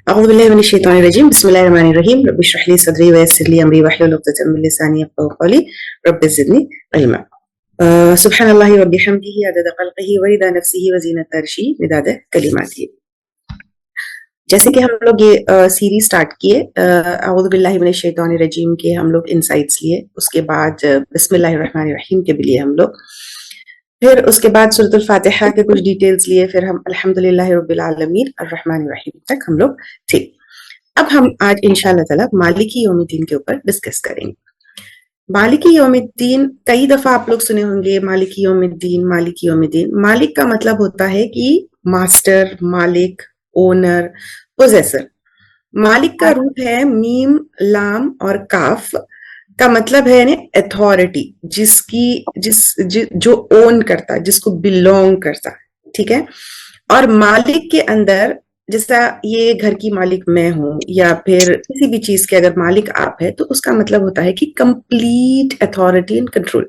أعوذ بالله من الشيطان الرجيم بسم الله الرحمن الرحيم رب اشرح لي صدري ويسر لي أمري واحلل عقدة من لساني يفقهوا قولي رب زدني علما سبحان الله وبحمده عدد خلقه ورضا نفسه وزینت عرشه مداد کلماته. جیسے کہ ہم لوگ یہ سیریز سٹارٹ کیے اعوذ باللہ من الشیطان الرجیم کے ہم لوگ انسائٹس لیے، اس کے بعد بسم اللہ الرحمن الرحیم کے بھی لیے ہم لوگ، پھر اس کے بعد سورۃ الفاتحہ کے کچھ ڈیٹیلز لیے، پھر ہم الحمدللہ رب العالمین الرحمن الرحیم تک ہم لوگ تھے. اب ہم آج انشاءاللہ تعالیٰ مالکی یوم الدین کے اوپر ڈسکس کریں گے. مالکی یوم الدین کئی دفعہ آپ لوگ سنے ہوں گے، مالکی یوم الدین مالکی یوم الدین. مالک کا مطلب ہوتا ہے کہ ماسٹر، مالک، اونر، پوزیسر. مالک کا روٹ ہے میم، لام اور کاف کا مطلب ہے اتھارٹی، جو اون کرتا، جس کو بلونگ کرتا. ٹھیک ہے. اور مالک کے اندر جیسا یہ گھر کی مالک میں ہوں یا پھر کسی بھی چیز کے اگر مالک آپ ہے تو اس کا مطلب ہوتا ہے کہ کمپلیٹ اتھارٹی اینڈ کنٹرول.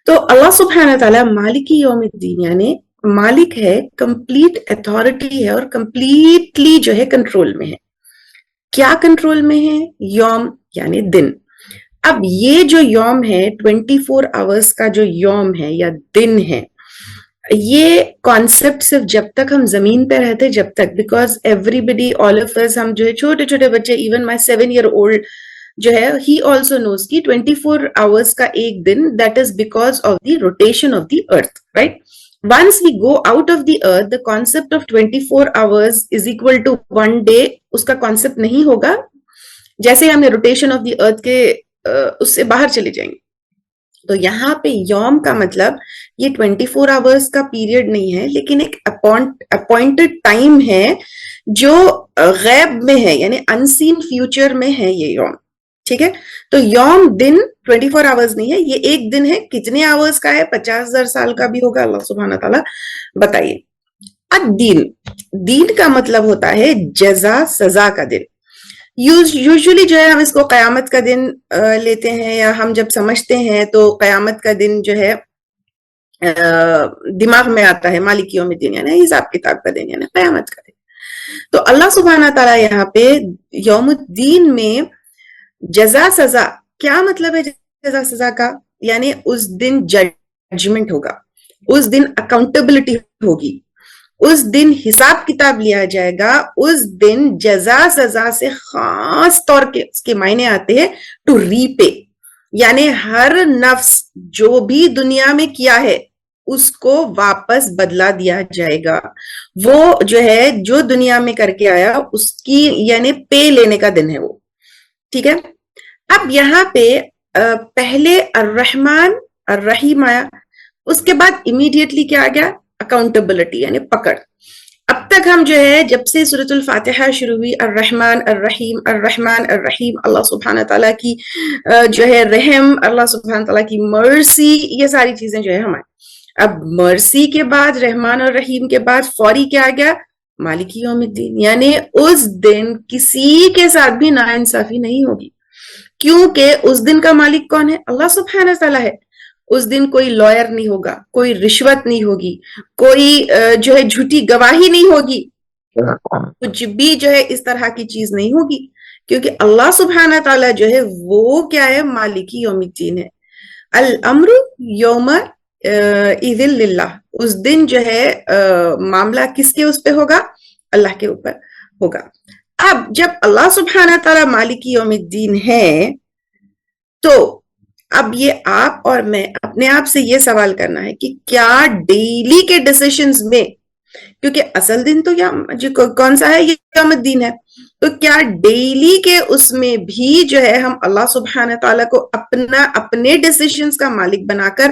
تو اللہ سبحانہ تعالیٰ مالکی یوم الدین یعنی مالک ہے، کمپلیٹ اتھارٹی ہے اور کمپلیٹلی جو ہے کنٹرول میں ہے. کیا کنٹرول میں ہے؟ یوم یعنی دن. اب یہ جو یوم ہے 24 آورس کا جو یوم ہے یا دن ہے، یہ کانسیپٹ صرف جب تک ہم زمین پہ رہتے جب تک، because everybody all of us, ہم جو ہے چھوٹے چھوٹے بچے، ایون مائی 7 year old جو ہے ہی آلسو نوز کی 24 آورس کا ایک دن، that is because of the rotation of the earth, right. Once we go out of the earth, the concept of 24 hours is equal to 1 day اس کا concept نہیں ہوگا. جیسے ہم روٹیشن آف دی ارتھ کے اس سے باہر چلے جائیں گے. تو یہاں پہ یوم کا مطلب یہ 24 آورس کا پیریڈ نہیں ہے، لیکن ایک اپوائنٹڈ ٹائم ہے جو غیب میں ہے، یعنی انسین فیوچر میں ہے یہ یوم. ٹھیک ہے. تو یوم دن 24 آورز نہیں ہے، یہ ایک دن ہے. کتنے آورز کا ہے؟ 50,000 سال کا بھی ہوگا. اللہ سبحانہ تعالیٰ بتائیے. الدین، دین کا مطلب ہوتا ہے جزا، سزا کا دن. یوزلی جو ہے ہم اس کو قیامت کا دن لیتے ہیں، یا ہم جب سمجھتے ہیں تو قیامت کا دن جو ہے دماغ میں آتا ہے مالک یوم الدین یعنی حساب کتاب کا دن، یعنی قیامت کا دن. تو اللہ سبحانہ تعالیٰ یہاں پہ یوم الدین میں جزا سزا، کیا مطلب ہے جزا سزا کا؟ یعنی اس دن ججمنٹ ہوگا، اس دن اکاؤنٹیبلٹی ہوگی، اس دن حساب کتاب لیا جائے گا. اس دن جزا سزا سے خاص طور کے اس کے معنی آتے ہیں ٹو ری پے، یعنی ہر نفس جو بھی دنیا میں کیا ہے اس کو واپس بدلا دیا جائے گا. وہ جو ہے جو دنیا میں کر کے آیا اس کی یعنی پے لینے کا دن ہے وہ. ٹھیک ہے. اب یہاں پہ پہلے الرحمن الرحیم آیا، اس کے بعد امیڈیٹلی کیا آ گیا؟ اکاؤنٹیبلٹی یعنی پکڑ. اب تک ہم جو ہے جب سے سورۃ الفاتحہ شروع ہوئی، الرحمن الرحیم الرحمن الرحیم، اللہ سبحانہ تعالیٰ کی جو ہے رحم، اللہ سبحانہ تعالیٰ کی مرسی، یہ ساری چیزیں جو ہے ہماری. اب مرسی کے بعد رحمان اور رحیم کے بعد فوری کیا آ گیا؟ مالکی یوم الدین، یعنی اس دن کسی کے ساتھ بھی ناانصافی نہیں ہوگی. کیونکہ اس دن کا مالک کون ہے؟ اللہ سبحانہ تعالیٰ ہے. اس دن کوئی لائر نہیں ہوگا، کوئی رشوت نہیں ہوگی، کوئی جو ہے جھوٹی گواہی نہیں ہوگی، کچھ بھی جو ہے اس طرح کی چیز نہیں ہوگی، کیونکہ اللہ سبحانہ تعالیٰ جو ہے وہ کیا ہے؟ مالکی یوم الدین ہے. الامر یوم اذن للہ، اس دن جو ہے معاملہ کس کے اس پہ ہوگا؟ اللہ کے اوپر ہوگا. اب جب اللہ سبحانہ تعالیٰ مالکی یوم الدین ہے تو اب یہ آپ اور میں اپنے آپ سے یہ سوال کرنا ہے کہ کیا ڈیلی کے ڈیسیشنز میں، کیونکہ اصل دن تو کون سا ہے؟ یوم الدین ہے، تو کیا ڈیلی کے اس میں بھی جو ہے ہم اللہ سبحانہ تعالیٰ کو اپنے ڈیسیشنز کا مالک بنا کر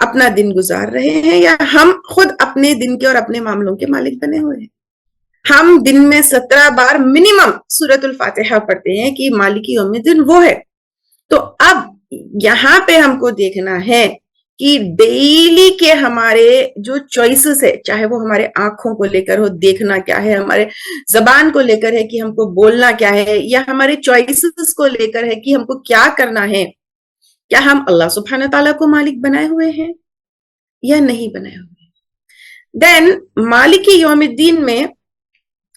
اپنا دن گزار رہے ہیں، یا ہم خود اپنے دن کے اور اپنے معاملوں کے مالک بنے ہوئے ہیں؟ ہم دن میں 17 بار منیمم سورۃ الفاتحہ پڑھتے ہیں کہ مالکی یوم الدین وہ ہے. تو اب یہاں پہ ہم کو دیکھنا ہے کہ ڈیلی کے ہمارے جو چوائسز ہے، چاہے وہ ہمارے آنکھوں کو لے کر ہو، دیکھنا کیا ہے، ہمارے زبان کو لے کر ہے کہ ہم کو بولنا کیا ہے، یا ہمارے چوائسز کو لے کر ہے کہ ہم کو کیا کرنا ہے، کیا ہم اللہ سبحانہ تعالیٰ کو مالک بنائے ہوئے ہیں یا نہیں بنائے ہوئے ہیں؟ دین مالکی یوم الدین میں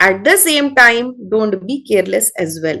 at the same time don't be careless as well.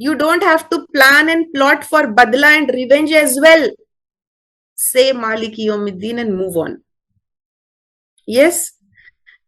you don't have to plan and plot for badla and revenge as well. Say maliki yawmiddin and move on. Yes,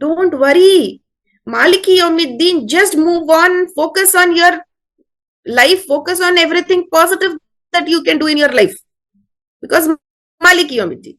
don't worry, maliki yawmiddin, just move on, focus on your life, focus on everything positive that you can do in your life, because maliki yawmiddin,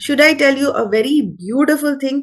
Should I tell you a very beautiful thing?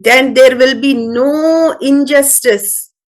then there will be no injustice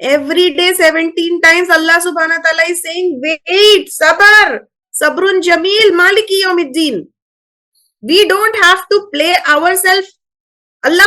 every day 17 times Allah subhanahu wa ta'ala is saying wait, sabrun jameel maliki yawmiddin. We don't have to play ourselves Allah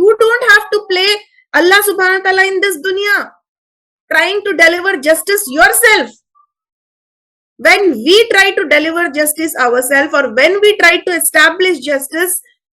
You don't have to play Allah subhanahu wa ta'ala in this dunya, trying to deliver justice yourself. When we try to deliver justice ourselves, or when we try to establish justice,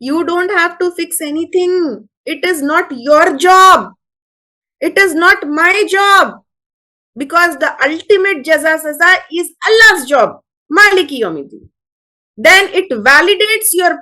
You don't have to fix anything. It is not your job. It is not my job. Because the ultimate jaza saza is Allah's job. Maliki yawmiddin. Then it validates your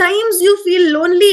times you feel lonely?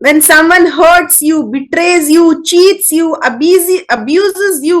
When someone hurts you, betrays you, cheats you, abuses you,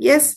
Yes,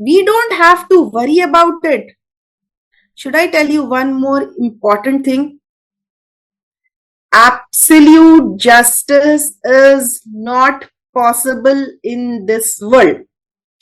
We don't have to worry about it. Should I tell you one more important thing? Absolute justice is not possible in this world.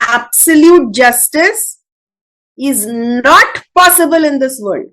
Absolute justice is not possible in this world.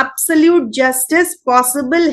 absolute justice possible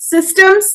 Systems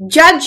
Judge,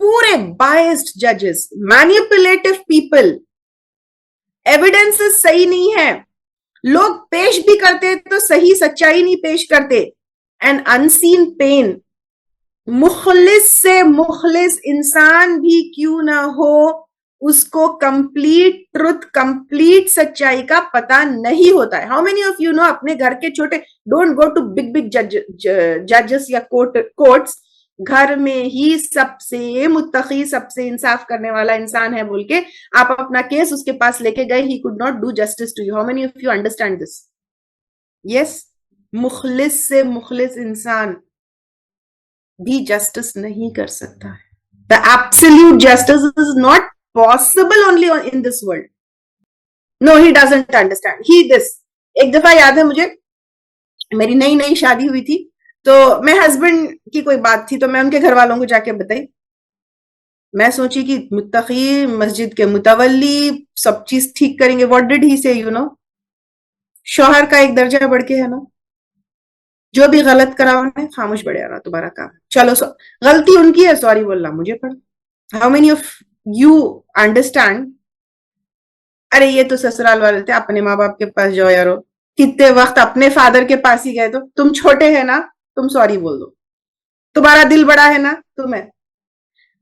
پورے biased judges, manipulative people, evidences صحیح نہیں ہے, لوگ پیش بھی کرتے تو صحیح سچائی نہیں پیش کرتے, and unseen pain. مخلص سے مخلص انسان بھی کیوں نہ ہو, اس کو کمپلیٹ ٹروتھ, کمپلیٹ سچائی کا پتا نہیں ہوتا ہے. How many of you know اپنے گھر کے چھوٹے, don't go to big big ججز یا کورٹس, گھر میں ہی سب سے متقی, سب سے انصاف کرنے والا انسان ہے بول کے آپ اپنا کیس اس کے پاس لے کے گئے, ہی could not do justice to you. How many of you understand this? Yes, مخلص سے مخلص انسان بھی جسٹس نہیں کر سکتا ہے. The absolute justice is not possible only in this world. No, he doesn't understand. ایک دفعہ یاد ہے مجھے, میری نئی نئی شادی ہوئی تھی, تو میں ہسبینڈ کی کوئی بات تھی تو میں ان کے گھر والوں کو جا کے بتائی. میں سوچی کہ متقی, مسجد کے متولی, سب چیز ٹھیک کریں گے. What did he say, you know? شوہر کا ایک درجہ بڑھ کے ہے نا, جو بھی غلط کرا انہوں نے, خاموش بڑھے رہا, تمہارا کام, چلو غلطی ان کی ہے, سوری بولنا مجھے پڑ. How many of you understand? ارے یہ تو سسرال والے تھے, اپنے ماں باپ کے پاس جاؤ یارو, کتنے وقت اپنے فادر کے پاس ہی گئے, تو تم چھوٹے ہیں نا, تم سوری بول دو, تمہارا دل بڑا ہے نا. تمہیں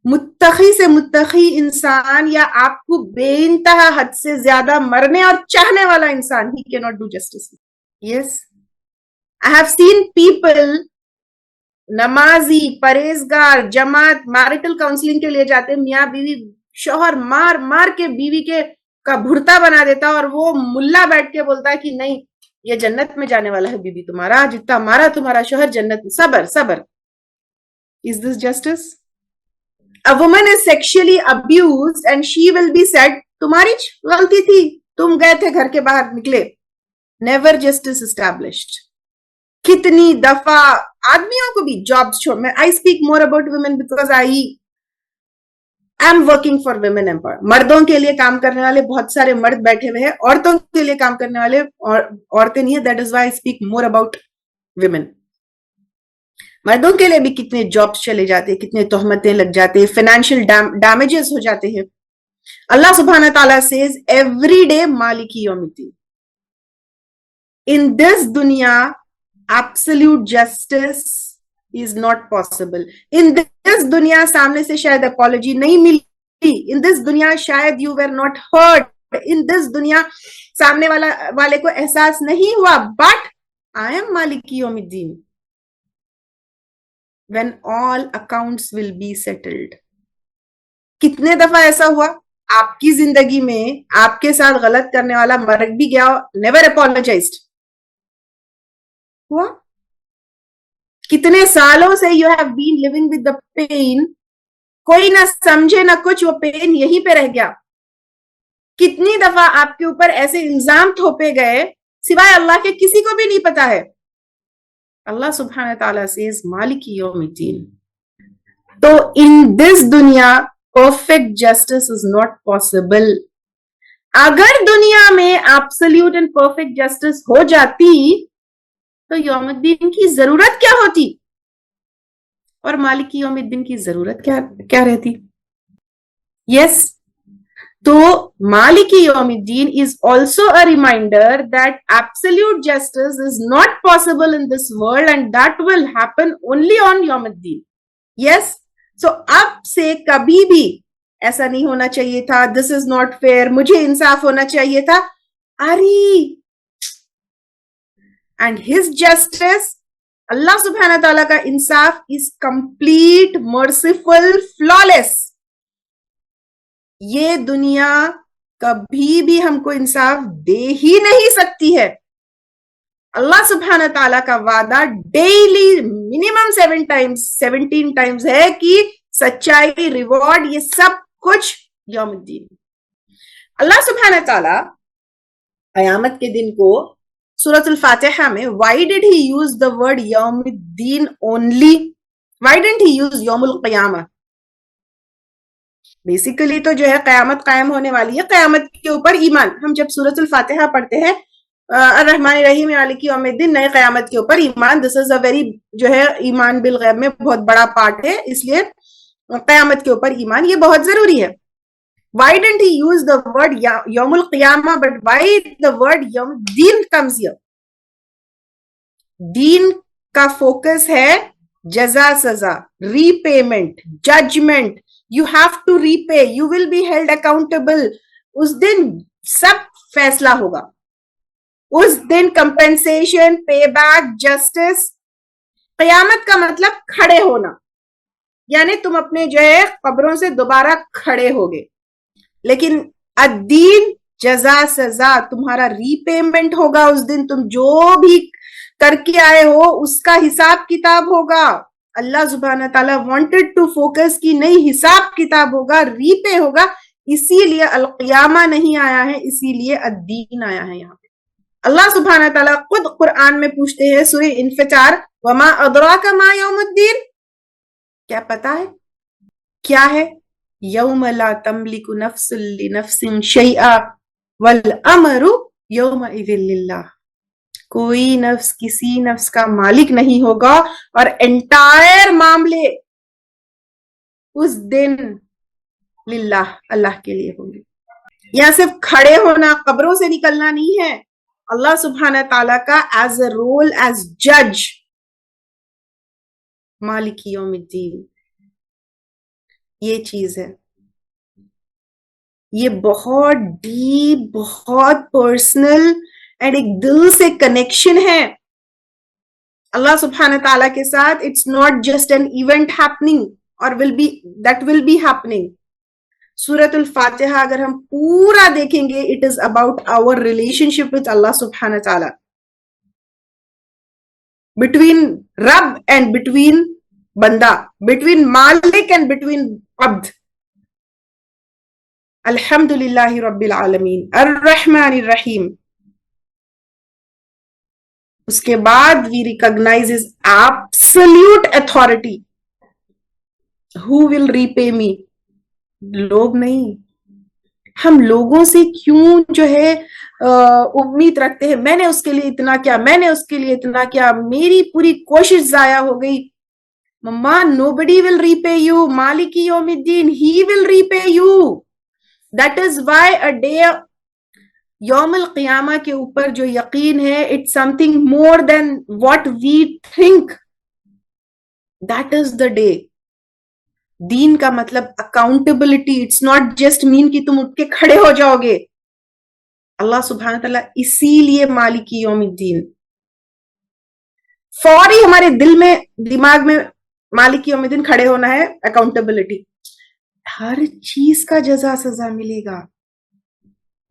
متقی سے متقی انسان یا آپ کو بے انتہا حد سے زیادہ مرنے اور چاہنے والا انسان, he cannot do justice. Yes, I have seen people, نمازی, پرہیزگار, جماعت, میرٹل کاؤنسلنگ کے لیے جاتے, میاں بیوی, شوہر مار مار کے بیوی کے کا بھرتا بنا دیتا, اور وہ ملا بیٹھ کے بولتا ہے کہ نہیں یہ جنت میں جانے والا ہے بیوی تمہارا, جتنا مارا تمہارا شوہر جنت میں. صبر صبر. Is this justice? A woman is sexually abused and she will be said, تمہاری غلطی تھی, تم گئے تھے گھر کے باہر نکلے. Never justice established. کتنی دفعہ آدمیوں کو بھی جابس چھوڑ, میں I speak more about women because I am working for women empowerment. مردوں کے لیے کام کرنے والے بہت سارے مرد بیٹھے ہوئے ہیں, عورتوں کے لیے کام کرنے والے عورتیں نہیں ہیں. That is why I speak more about women. مردوں کے لیے بھی کتنے جابس چلے جاتے, کتنے تہمتیں لگ جاتے, فائنینشیل ڈیمیجز ہو جاتے ہیں. اللہ سبحانہ تعالیٰ says every day مالکی یوم الدین. In this دنیا absolute justice is not possible. In this دنیا سامنے سے شاید apology نہیں ملی, in this دنیا شاید you were not hurt, in this دنیا سامنے والے کو احساس نہیں ہوا, but I am مالکی یوم الدین. When all accounts will be settled. کتنے دفعہ ایسا ہوا آپ کی زندگی میں, آپ کے ساتھ غلط کرنے والا مر بھی گیا, never apologized. ہوا کتنے سالوں سے you have been living with the pain, کوئی نہ سمجھے نہ کچھ, وہ پین یہیں پہ رہ گیا. کتنی دفعہ آپ کے اوپر ایسے الزام تھوپے گئے سوائے اللہ کے کسی کو بھی نہیں پتا ہے. اللہ سبحانہ تعالیٰ says مالکی یوم الدین. تو in this دنیا perfect justice is not possible. اگر دنیا میں absolute and perfect justice ہو جاتی تو یوم الدین کی ضرورت کیا ہوتی, اور مالکی یوم الدین کی ضرورت کیا رہتی. Yes, تو مالکی یوم الدین is also a reminder that absolute justice is not possible in this world and that will happen only on یوم الدین. Yes, so اب سے کبھی بھی ایسا نہیں ہونا چاہیے تھا, this is not fair, مجھے انصاف ہونا چاہیے تھا. اری and his justice, اللہ سبحانہ تعالیٰ کا انصاف is complete, merciful, flawless. یہ دنیا کبھی بھی ہم کو انصاف دے ہی نہیں سکتی ہے. اللہ سبحانہ تعالیٰ کا وعدہ ڈیلی منیمم 17 ٹائمز ہے کہ سچائی, ریوارڈ, یہ سب کچھ یوم الدین. اللہ سبحانہ تعالیٰ قیامت کے دن کو سورۃ الفاتحہ میں why did he use the word یوم الدین only? Why didn't he use یوم القیامہ? بیسیکلی تو جو ہے قیامت قائم ہونے والی ہے, قیامت کے اوپر ایمان. ہم جب سورۃ الفاتحہ پڑھتے ہیں الرحمن الرحیم مالک یوم الدین, نئے قیامت کے اوپر ایمان, دس از اے ویری جو ہے ایمان بالغیب میں بہت بڑا پارٹ ہے, اس لیے قیامت کے اوپر ایمان یہ بہت ضروری ہے. Why didn't he use the word Yawmul Qiyamah, but why the word Yawm Deen comes here? دین کا فوکس ہے جزا سزا, repayment, judgment. You have to repay, you will be held accountable. اس دن سب فیصلہ ہوگا, اس دن کمپنسیشن, پے بیک, جسٹس. قیامت کا مطلب کھڑے ہونا, یعنی تم اپنے جو ہے قبروں سے دوبارہ کھڑے ہوگے. لیکن الدین جزا سزا, تمہارا ریپیمنٹ ہوگا اس دن. تم جو بھی کر کے آئے ہو اس کا حساب کتاب ہوگا. اللہ سبحانہ تعالیٰ وانٹڈ ٹو فوکس کی نہیں, حساب کتاب ہوگا, ریپے ہوگا. اسی لیے القیامہ نہیں آیا ہے, اسی لیے الدین آیا ہے. یہاں پہ اللہ سبحانہ تعالیٰ خود قرآن میں پوچھتے ہیں سورہ انفطار, وما ادراک ما یوم الدین, کیا پتا ہے کیا ہے؟ یوم لا تملک نفس لنفس شیئا والامر یومئذ للہ. کوئی نفس کسی نفس کا مالک نہیں ہوگا اور انٹائر معاملے اس دن للہ, اللہ کے لیے ہوں گے. یہاں صرف کھڑے ہونا, قبروں سے نکلنا نہیں ہے. اللہ سبحانہ تعالیٰ کا ایز اے رول ایز جج, مالک یوم الدین, یہ چیز ہے. یہ بہت ڈیپ, بہت پرسنل اینڈ ایک دل سے کنیکشن ہے اللہ سبحانہ تعالیٰ کے ساتھ. It's not just an event happening اور دیٹ ول بی ہیپننگ. سورۃ الفاتحہ اگر ہم پورا دیکھیں گے, it is about our relationship with اللہ سبحانہ تعالیٰ, بٹوین رب اینڈ بٹوین بندہ, بٹوین مالک اینڈ بٹوین عبد. الحمد للہ رب العالمین الرحمن الرحیم. اس کے بعد we recognize his absolute authority. Who will repay me? لوگ نہیں. ہم لوگوں سے کیوں جو ہے امید رکھتے ہیں, میں نے اس کے لیے اتنا کیا, میں نے اس کے لیے اتنا کیا, میری پوری کوشش ضائع ہو گئی. مما, nobody will repay you. مالک یوم الدین, he will repay you. That is why a day یوم القیامہ کے اوپر جو یقین ہے, it's something more than what we think. That is the day. دین کا مطلب اکاؤنٹیبلٹی. اٹس ناٹ جسٹ مین کہ تم اٹھ کے کھڑے ہو جاؤ گے. اللہ سبحانہ تعالیٰ اسی لیے مالک یوم الدین, فوری ہمارے دل میں, دماغ میں مالک یوم الدین کھڑے ہونا ہے, اکاؤنٹیبلٹی. ہر چیز کا جزا سزا ملے گا.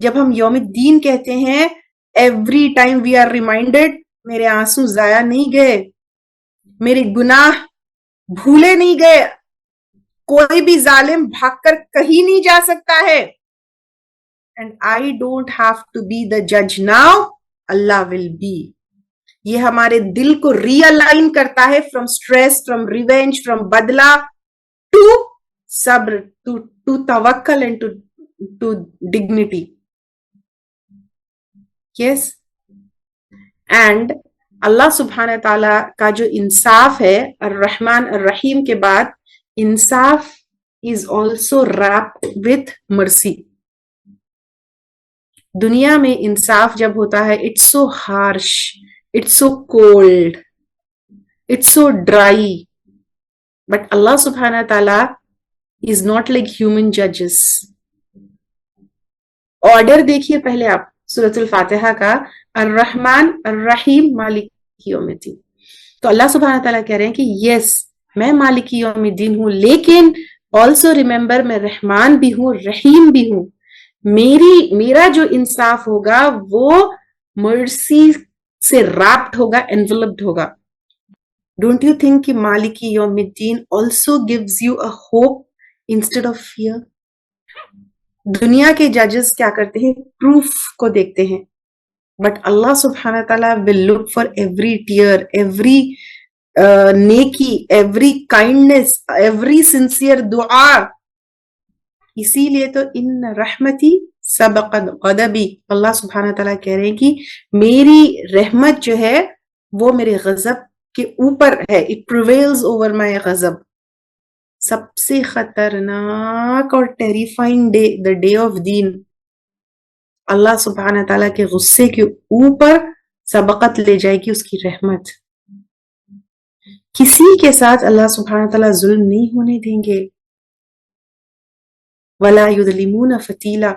جب ہم یوم الدین کہتے ہیں, every time we are reminded, میرے آنسو ضائع نہیں گئے, میرے گناہ بھولے نہیں گئے, کوئی بھی ظالم بھاگ کر کہیں نہیں جا سکتا ہے. And I don't have to be the جج ناؤ, اللہ ول بی. یہ ہمارے دل کو ری الائن کرتا ہے from stress, from revenge, from بدلہ ٹو صبر, ٹو توکل and to dignity. Yes. And اللہ سبحانہ تعالیٰ کا جو انصاف ہے, الرحمن الرحیم کے بعد انصاف is also wrapped with mercy. دنیا میں انصاف جب ہوتا ہے, it's so harsh, it's so cold, it's so dry. But Allah subhanahu wa ta'ala is not like human judges. Order دیکھیے پہلے آپ سورۃ الفاتحہ کا, الرحمن الرحیم مالک یوم الدین. تو اللہ سبحانہ تعالیٰ کہہ رہے ہیں کہ یس, میں مالک یوم الدین ہوں, لیکن آلسو ریممبر میں رحمان بھی ہوں, رحیم بھی ہوں. میرا جو انصاف ہوگا وہ مرسی سے ریپڈ ہوگا, انویلپڈ ہوگا. ڈونٹ یو تھنک کہ مالک یوم الدین also gives you a hope instead of fear. دنیا کے ججز کیا کرتے ہیں, پروف کو دیکھتے ہیں, بٹ اللہ سبحانہ تعالیٰ will look for every tear, every نیکی, ایوری کائنڈنس, ایوری سنسیئر دعا. اسی لیے تو ان رحمتی سبقت غضبی, اللہ سبحانہ تعالیٰ کہہ رہے ہیں کہ میری رحمت جو ہے وہ میرے غضب کے اوپر ہے, اٹ پریویلز اوور مائی غضب. سب سے خطرناک اور terrifying day, the day of دین، اللہ سبحانہ تعالیٰ کے غصے کے اوپر سبقت لے جائے گی اس کی رحمت. کسی کے ساتھ اللہ سبحانہ تعالیٰ ظلم نہیں ہونے دیں گے. وَلَا يُظْلِمُونَ فَتِيلًا،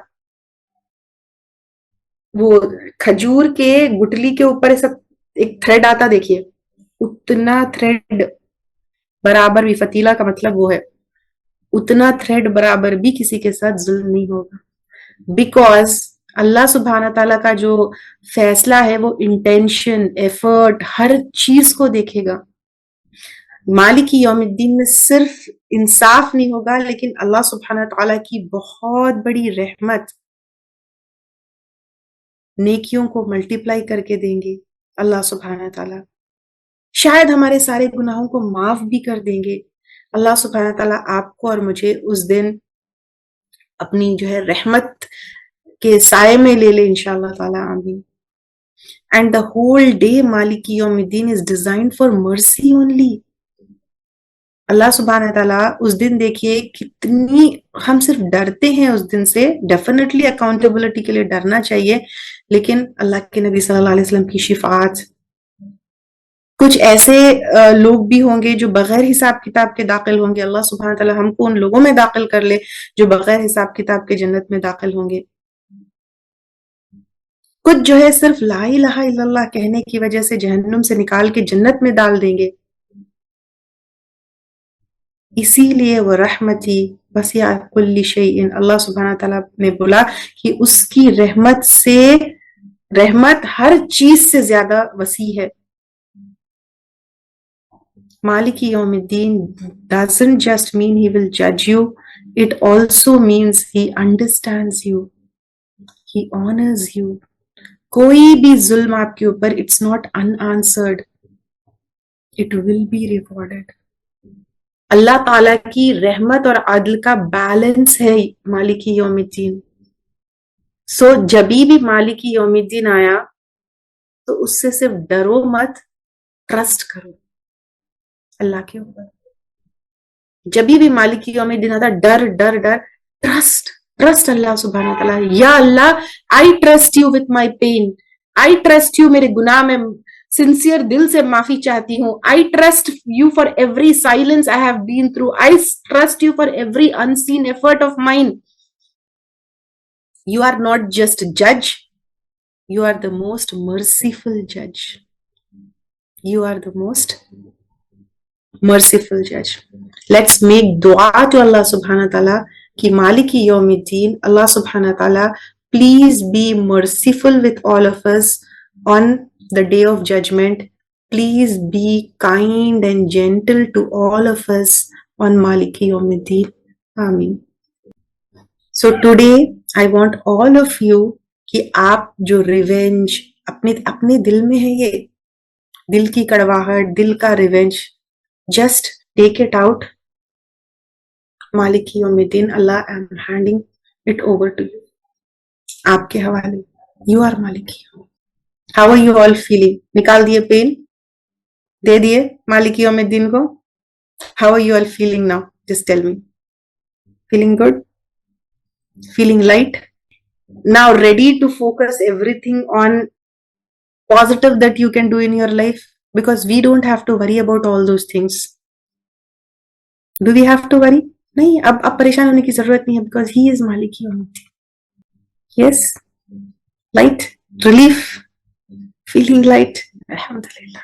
وہ کھجور کے گٹلی کے اوپر ایک تھریڈ آتا دیکھیے، اتنا تھریڈ برابر بھی، فتیلہ کا مطلب وہ ہے اتنا تھریڈ برابر بھی کسی کے ساتھ ظلم نہیں ہوگا. بیکاز اللہ سبحانہ تعالیٰ کا جو فیصلہ ہے وہ انٹینشن، ایفرٹ، ہر چیز کو دیکھے گا. مالک یوم الدین میں صرف انصاف نہیں ہوگا، لیکن اللہ سبحانہ تعالیٰ کی بہت بڑی رحمت نیکیوں کو ملٹیپلائی کر کے دیں گے اللہ سبحانہ تعالیٰ. شاید ہمارے سارے گناہوں کو معاف بھی کر دیں گے. اللہ سبحانہ تعالیٰ آپ کو اور مجھے اس دن اپنی جو ہے رحمت کے سائے میں لے لے انشاءاللہ تعالیٰ. آمین. اینڈ دا ہول ڈے مالک یوم الدین از ڈیزائنڈ فار مرسی اونلی. اللہ سبحانہ تعالیٰ اس دن دیکھیے کتنی، ہم صرف ڈرتے ہیں اس دن سے، ڈیفینیٹلی اکاؤنٹیبلٹی کے لیے ڈرنا چاہیے، لیکن اللہ کے نبی صلی اللہ علیہ وسلم کی شفاعت، کچھ ایسے لوگ بھی ہوں گے جو بغیر حساب کتاب کے داخل ہوں گے. اللہ سبحانہ تعالیٰ ہم کو ان لوگوں میں داخل کر لے جو بغیر حساب کتاب کے جنت میں داخل ہوں گے. کچھ جو ہے صرف لا الہ الا اللہ کہنے کی وجہ سے جہنم سے نکال کے جنت میں ڈال دیں گے. اسی لیے وہ رحمتی وسع کل شیء، اللہ سبحانہ تعالیٰ نے بولا کہ اس کی رحمت سے، رحمت ہر چیز سے زیادہ وسیع ہے. Malik Yawmiddin doesn't just mean he will judge you, it also means he understands you, he honors you. کوئی بھی ظلم آپ کے اوپر it's not unanswered, it will be rewarded. اللہ تعالیٰ کی رحمت اور عدل کا بیلنس ہے مالک یوم الدین. سو جبھی بھی مالک یوم الدین آیا تو اس سے صرف ڈرو مت، ٹرسٹ کرو اللہ کے اوپر. جبھی بھی مالک یوم الدین آتا، ڈر ڈر ڈر، ٹرسٹ اللہ سبحانہ تعالیٰ. یا اللہ I trust you with my pain, I trust you, میرے گناہ میں سنسیئر دل سے معافی چاہتی ہوں. I trust you for every silence I have been through, I trust you for every unseen effort of mine. You are not just جج، you are the most merciful جج. You are the most merciful judge. Let's make dua to Allah subhanahu wa ta'ala ki maliki yawmiddin, Allah subhanahu wa ta'ala please be merciful with all of us on the day of judgment. Please be kind and gentle to all of us on maliki yawmiddin. Ameen. So today I want all of you ki aap jo revenge اپنے دل میں ہے، یہ دل کی کڑواہٹ، دل کا revenge, just take it out. Maliki Yawmiddin, Allah, I am handing it over to you. آپ کے حوالے. You are Maliki. How are you all feeling? نکال دیے پین، دے دیے Maliki Yawmiddin کو. How are you all feeling now? Just tell me. Feeling good? Feeling light? Now ready to focus everything on positive that you can do in your life? Because we don't have to worry about all those things. Do we have to worry? نہیں، اب پریشان ہونے کی ضرورت نہیں ہے because he is Maliki Yawmiddin. Yes? Light? Relief? Feeling light? Alhamdulillah.